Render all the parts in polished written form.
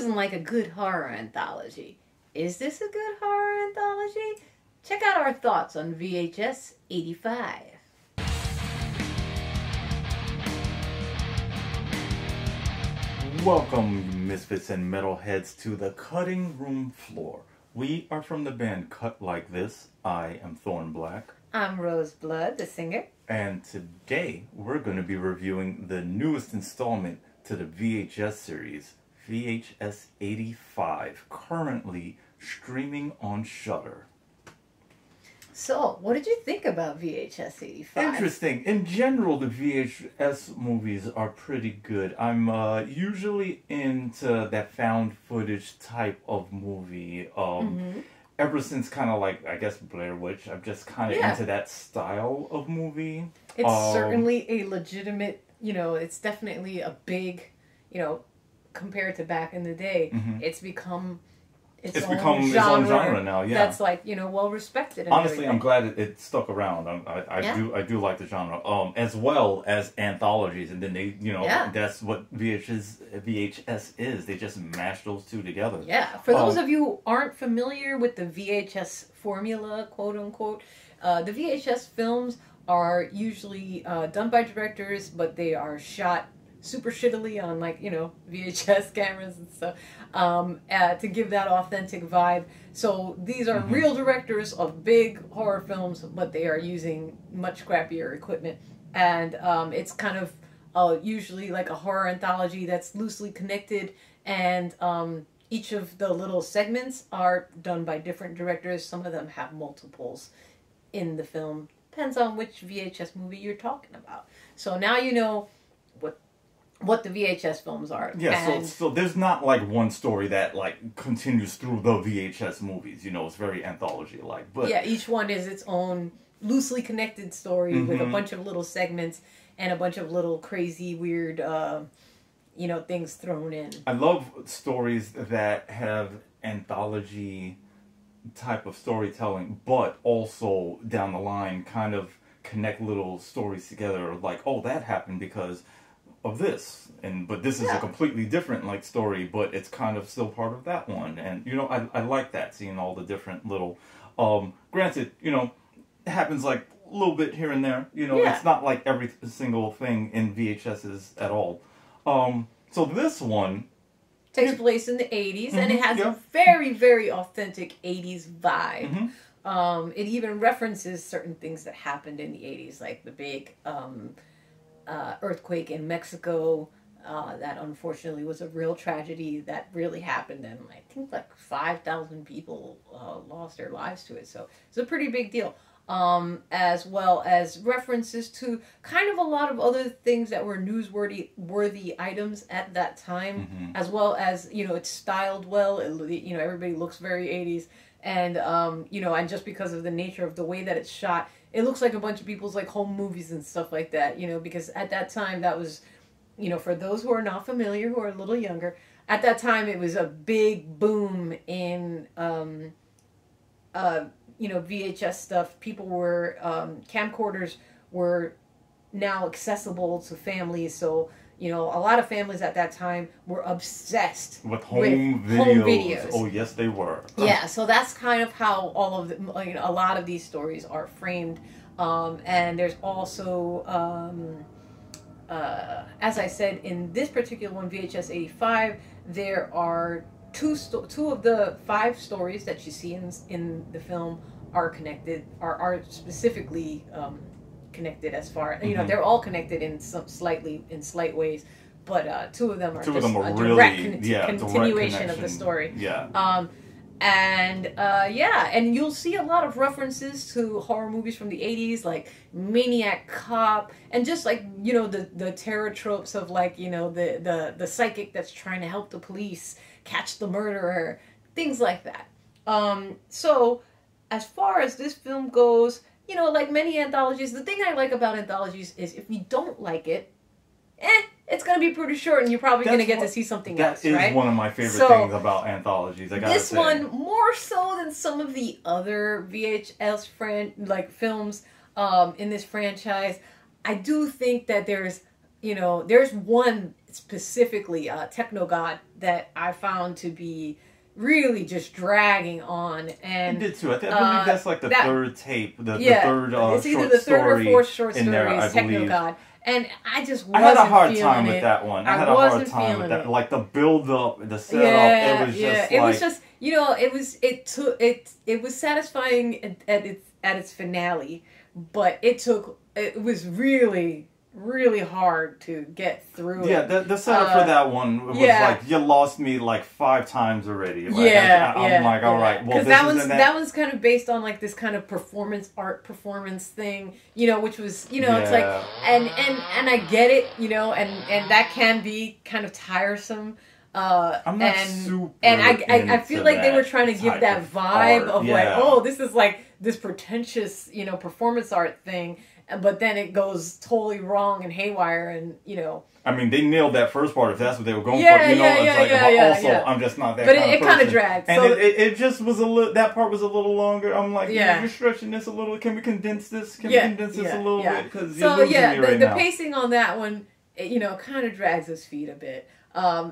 doesn't like a good horror anthology? Is this a good horror anthology? Check out our thoughts on VHS 85. Welcome, you misfits and metalheads, to the cutting room floor. We are from the band Cut Like This. I am Thorn Black. I'm Roseblood, the singer. And today we're going to be reviewing the newest installment to the VHS series, VHS 85, currently streaming on Shudder. So, what did you think about VHS 85? Interesting. In general, the VHS movies are pretty good. I'm usually into that found footage type of movie. Ever since kind of like, I guess, Blair Witch, I'm just kind of into that style of movie. It's certainly a legitimate, it's definitely a big, compared to back in the day, it's become its own genre now, yeah. That's like, well respected. Honestly, I'm glad it stuck around. I do like the genre, as well as anthologies, and then they, that's what VHS is. They just mash those two together. Yeah. For those of you who aren't familiar with the VHS formula, quote unquote, the VHS films are usually done by directors, but they are shot super shittily on VHS cameras and stuff to give that authentic vibe. So these are real directors of big horror films, but they are using much crappier equipment, and it's kind of usually like a horror anthology that's loosely connected, and each of the little segments are done by different directors. Some of them have multiples in the film. Depends on which VHS movie you're talking about. So now you know what the VHS films are. Yeah, so there's not like one story that like continues through the VHS movies. It's very anthology-like. But yeah, each one is its own loosely connected story with a bunch of little segments and a bunch of little crazy, weird, things thrown in. I love stories that have anthology type of storytelling, but also down the line kind of connect little stories together. Like, oh, that happened because of this, but this is a completely different story, but it's kind of still part of that one. And I like that, seeing all the different little granted, it happens like a little bit here and there. It's not like every single thing in VHS's at all. So this one takes place in the 80s, and it has a very, very authentic 80s vibe. It even references certain things that happened in the 80s, like the big earthquake in Mexico. That unfortunately was a real tragedy that really happened, and I think like 5,000 people lost their lives to it. So it's a pretty big deal. As well as references to kind of a lot of other things that were newsworthy items at that time, as well as it's styled well. Everybody looks very 80s, and and just because of the nature of the way that it's shot, it looks like a bunch of people's home movies and stuff like that, because at that time that was, for those who are not familiar, who are a little younger, at that time it was a big boom in, VHS stuff. People were, camcorders were now accessible to families, so, a lot of families at that time were obsessed with home videos. Oh, yes, they were. Yeah, so that's kind of how all of a lot of these stories are framed. And there's also, as I said, in this particular one, VHS 85, there are two of the 5 stories that you see in the film are connected, are specifically connected as far, they're all connected in slight ways, but 2 of them are just a direct continuation of the story. And you'll see a lot of references to horror movies from the 80s, like Maniac Cop, and just the terror tropes of the psychic that's trying to help the police catch the murderer, things like that. So as far as this film goes, like many anthologies, the thing I like about anthologies is if you don't like it, it's going to be pretty short, and you're probably going to get to see something else, right? That is one of my favorite things about anthologies, I gotta say. This one, more so than some of the other VHS films in this franchise, I do think that there's one specifically Techno God that I found to be really just dragging on. And I did too. I believe that's like the third tape, the third it's either short the third story or fourth short in story there, I is Techno believe. God. And I just wasn't I had a hard feeling time it. with that one. I had a hard wasn't time with that. feeling it. Like the build up, the setup, Yeah, it was just it like... was just, you know, it was satisfying at its finale, but it was really, really hard to get through. Yeah, the setup for that one was like, you lost me like 5 times already. Like, I'm like, all right, well, this that was kind of based on like this kind of art performance thing, you know, which was, you know, it's like, and I get it, you know, and that can be kind of tiresome. I'm not super and I feel like they were trying to give that vibe of like, oh, this is like this pretentious, you know, performance art thing. But then it goes totally wrong and haywire, and you know. I mean, they nailed that first part if that's what they were going for. You know, it's like, I'm just not that. But kind it kind of dragged, and so it just was a little. That part was a little longer. I'm like, you're stretching this a little. Can we condense this? Can we condense this a little bit? Because you're losing me right now. The pacing on that one, you know, kind of drags his feet a bit.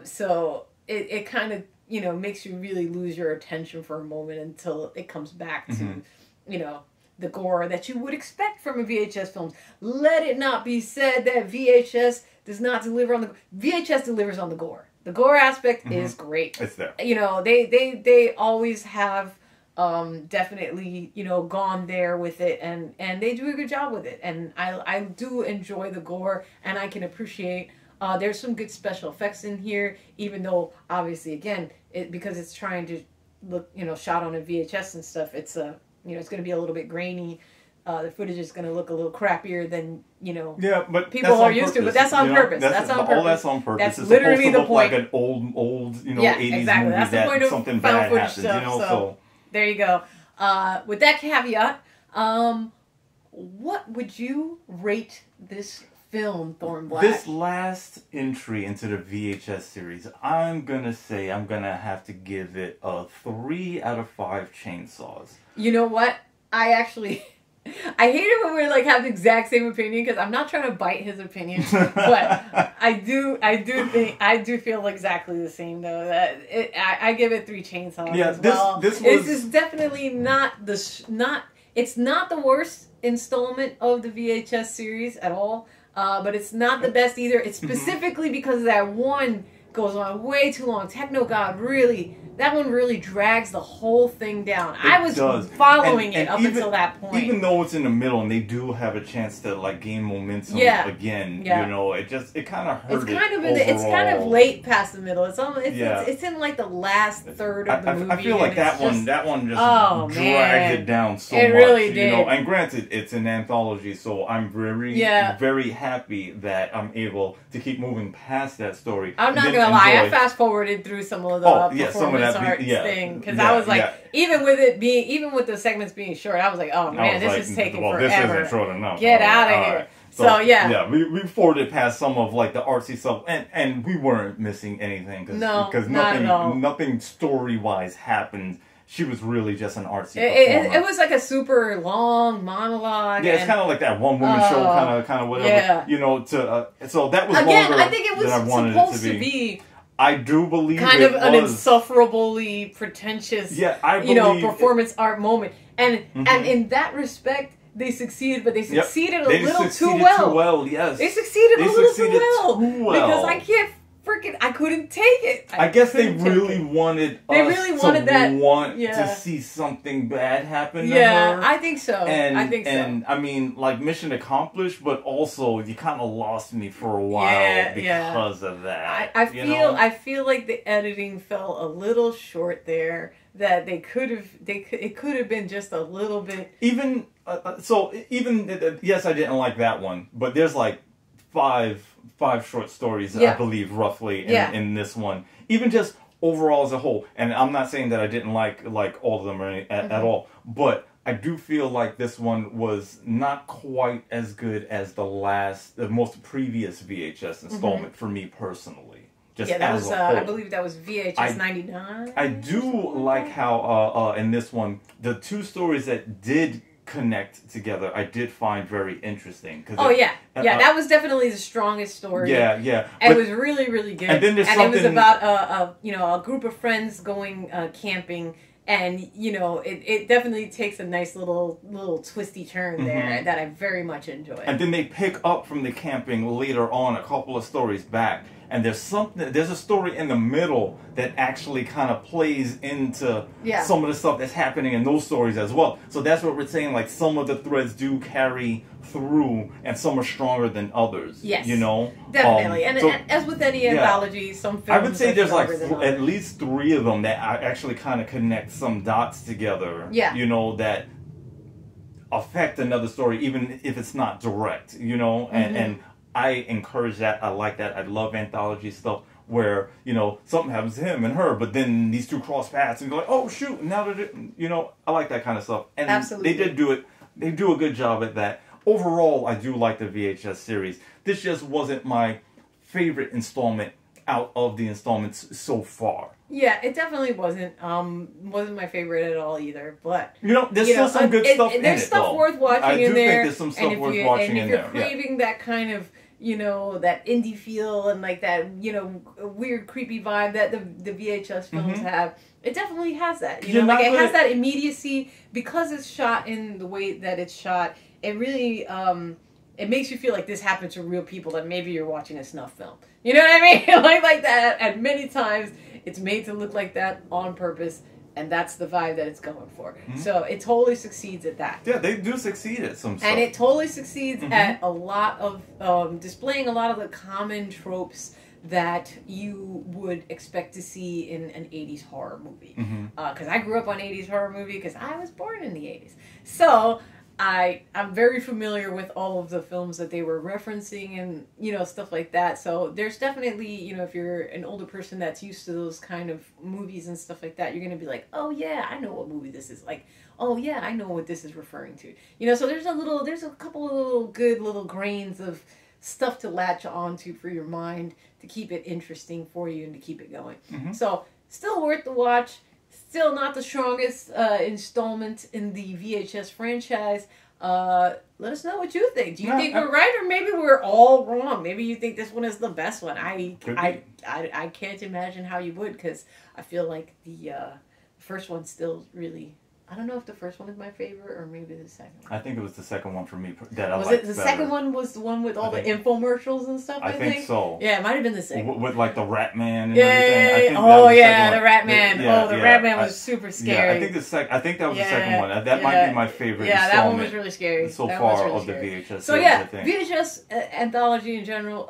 So it kind of, you know, makes you really lose your attention for a moment until it comes back to, you know, the gore that you would expect from a VHS film. Let it not be said that VHS does not deliver on the... VHS delivers on the gore. The gore aspect is great. It's there. You know, they always have definitely, you know, gone there with it, and they do a good job with it. And I do enjoy the gore, and I can appreciate... there's some good special effects in here, even though, obviously, again, because it's trying to look, you know, shot on a VHS and stuff, it's a... You know, it's going to be a little bit grainy. The footage is going to look a little crappier than, you know, but people are used to. But that's on purpose. That's on purpose. All that's on purpose. That's literally the point. Like an old, you know, 80s exactly. movie That's the point of something found bad footage happens. stuff. You know, so there you go. With that caveat, what would you rate this film, Thorn Black? This last entry into the VHS series, I'm going to have to give it a 3 out of 5 chainsaws. You know what? I actually... I hate it when we like have the exact same opinion, because I'm not trying to bite his opinion, but I do feel exactly the same though. That I give it 3 chainsaws as well. This is definitely it's not the worst installment of the VHS series at all, but it's not the best either. It's specifically because that one goes on way too long. Techno God that one really drags the whole thing down. I was following it up until that point. Even though it's in the middle and they do have a chance to like gain momentum again, you know, it kind of hurt. It's kind of late past the middle. It's in like the last third of the movie. I feel like that one just dragged it down so much. It really did. You know, and granted, it's an anthology, so I'm very happy that I'm able to keep moving past that story. I'm not gonna lie, I fast forwarded through some of the performance art thing, because I was like, even with the segments being short, I was like, oh man, this is taking forever. This isn't short enough. Get out of here. Right. So we forwarded past some of like the artsy stuff, and we weren't missing anything because nothing story wise happened. She was really just an artsy performer. It was like a super long monologue. Yeah, it's kind of like that one woman show, kind of whatever. Yeah. You know, so that was again. Longer I think it was than I wanted supposed it to be. I do believe kind of an insufferably pretentious, performance art moment, and in that respect, they succeeded, but they succeeded a little too well. Yes, they succeeded a little too well because I couldn't take it. I guess they really wanted to see something bad happen to her. Yeah, I think so. And I mean, like, mission accomplished, but also you kind of lost me for a while because of that. I feel like the editing fell a little short there. That it could have been just a little bit. Yes, I didn't like that one, but there's like five short stories, I believe, roughly, in this one. Even just overall as a whole. And I'm not saying that I didn't like all of them at all. But I do feel like this one was not quite as good as the most previous VHS installment for me personally. I believe that was VHS 99. I do like how in this one, the 2 stories that did connect together, I did find very interesting. That was definitely the strongest story. Yeah. And it was really, really good. And then there's it was about a group of friends going camping, and it definitely takes a nice little twisty turn there that I very much enjoy. And then they pick up from the camping later on, a couple of stories back. And there's a story in the middle that actually kind of plays into some of the stuff that's happening in those stories as well. So that's what we're saying, like some of the threads do carry through and some are stronger than others. Yes. Definitely. And as with any anthology, some films I would say there's like at least 3 of them that actually kind of connect some dots together. Yeah. That affect another story, even if it's not direct, and I encourage that. I like that. I love anthology stuff where, something happens to him and her, but then these two cross paths and go like, oh, shoot, now that I like that kind of stuff. And absolutely. They did do it. They do a good job at that. Overall, I do like the VHS series. This just wasn't my favorite installment out of the installments so far. Yeah, it definitely wasn't my favorite at all either. But there's still some good stuff in it. There's stuff worth watching in there. I do think there's some stuff worth watching in there. And if you're craving that kind of that indie feel and like that weird creepy vibe that the VHS films have, it definitely has that. It has that immediacy because it's shot in the way that it's shot. It really it makes you feel like this happened to real people, that maybe you're watching a snuff film. You know what I mean? like that. And many times it's made to look like that on purpose, and that's the vibe that it's going for. So it totally succeeds at that. Yeah, they do succeed at some stuff. And it totally succeeds at a lot of displaying a lot of the common tropes that you would expect to see in an 80s horror movie. Because I grew up on 80s horror movie because I was born in the 80s. So I'm very familiar with all of the films that they were referencing and, stuff like that. So there's definitely, if you're an older person that's used to those kind of movies and stuff like that, you're going to be like, oh yeah, I know what movie this is. Like, oh yeah, I know what this is referring to. So there's a couple of little good little grains of stuff to latch onto for your mind to keep it interesting for you and to keep it going. So still worth the watch. Still not the strongest installment in the VHS franchise. Let us know what you think. Do you think we're right, or maybe we're all wrong? Maybe you think this one is the best one. I can't imagine how you would, because I feel like the first one's still really. I don't know if the first one is my favorite or maybe the second one. I think it was the second one for me that I liked better. Was it the second one was the one with all the infomercials and stuff? I think so. Yeah, it might have been the second. With like the Rat Man and Yeah. everything. The Rat Man. The Rat Man was super scary. Yeah, I think that was the second one. That might be my favorite. Yeah, that one was really scary. So far of the VHS series, I think. VHS anthology in general,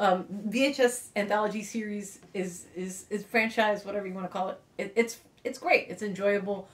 VHS anthology series is franchise, whatever you want to call it. It's great. It's enjoyable.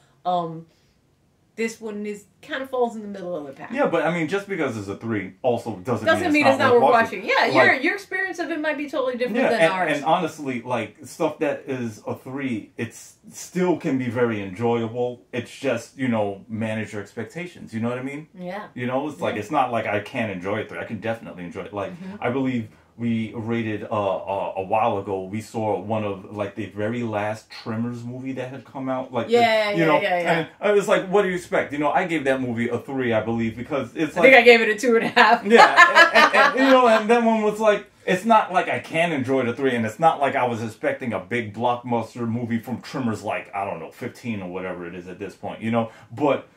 This one kind of falls in the middle of the pack. Yeah, but I mean, just because it's a 3 also doesn't mean it's not worth watching. Yeah, like, your experience of it might be totally different than ours. And honestly, like stuff that is a 3, it still can be very enjoyable. It's just manage your expectations. You know what I mean? Yeah. It's like it's not like I can't enjoy it 3. I can definitely enjoy it. Like I believe. We rated a while ago. We saw one of like the very last Tremors movie that had come out. Like And I was like, "What do you expect?" I gave that movie a 3, I believe, because it's. I think I gave it a 2.5. Yeah, and that one was like, it's not like I can enjoy the 3, and it's not like I was expecting a big blockbuster movie from Tremors, like I don't know, 15 or whatever it is at this point, But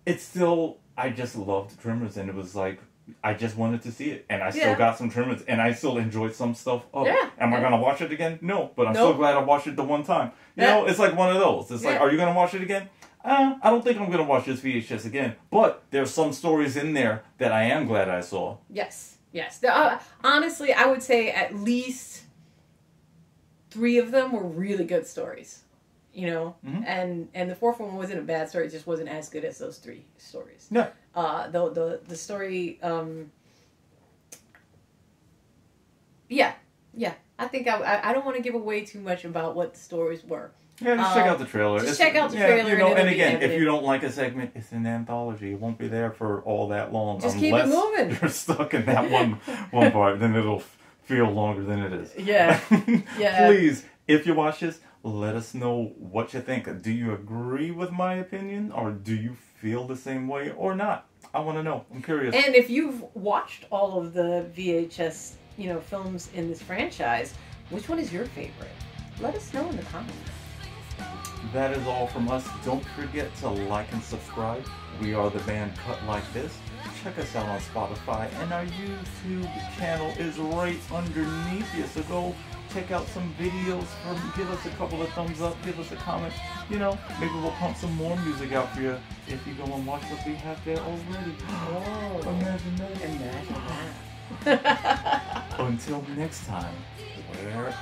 it's still, I just loved Tremors, and it was like. I just wanted to see it, and I still got some Tremors, and I still enjoyed some stuff of it. Am I going to watch it again? No, but I'm so glad I watched it the one time. It's like one of those. It's like, are you going to watch it again? I don't think I'm going to watch this VHS again, but there's some stories in there that I am glad I saw. Yes. Honestly, I would say at least 3 of them were really good stories. And the 4th one wasn't a bad story. It just wasn't as good as those 3 stories. Yeah. The story. I think I don't want to give away too much about what the stories were. Yeah, just check out the trailer. Check out the trailer. And again, if you don't like a segment, it's an anthology. It won't be there for all that long. Just keep it moving. You're stuck in that one part, then it'll feel longer than it is. Yeah. Please. If you watch this, Let us know what you think. Do you agree with my opinion, or do you feel the same way, or not? I want to know. I'm curious. And if you've watched all of the VHS, films in this franchise, which one is your favorite? Let us know in the comments. That is all from us. Don't forget to like and subscribe. We are the band Cut Like This. Check us out on Spotify, and our YouTube channel is right underneath you. So go check out some videos, give us a couple of thumbs up, give us a comment. Maybe we'll pump some more music out for you if you go and watch what we have there already. Oh, imagine that. Imagine that. Until next time, we're